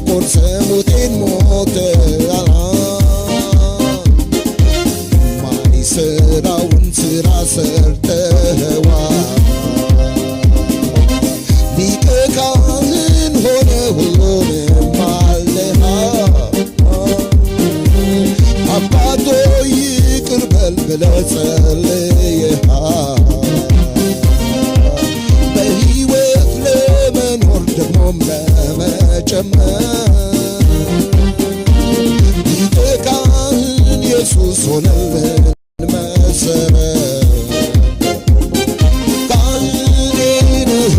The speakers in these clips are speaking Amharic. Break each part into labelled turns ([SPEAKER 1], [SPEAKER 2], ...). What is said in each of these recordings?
[SPEAKER 1] ቆርሰሙቴን ሞተ ማይሰራውን ስራ ሰርተኸዋል። ሊቀ ካህን ሆነ ሁሉንም አለሃ አባቶ ይቅር በል ብለህ ጸልየሃል። በሕይወት ለመኖር ደግሞም ለመጨመር ሊቀ ካህን ኢየሱስ ሆነልን መሰረት። ካህኔ ነህ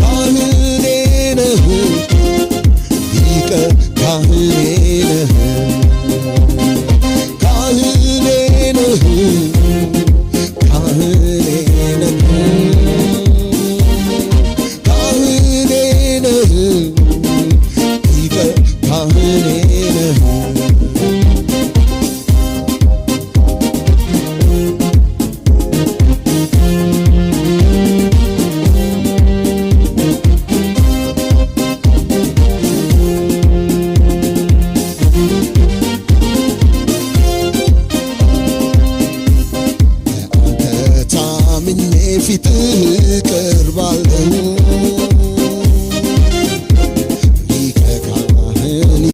[SPEAKER 1] ካህኔ ነህ ሊቀ ካህኔ ነህ ካህኔ ነህ ካህኔ ነህ ካህኔ ነህ ሊቀ ካህኔ ነህ። ፊትህ እቀርባለሁ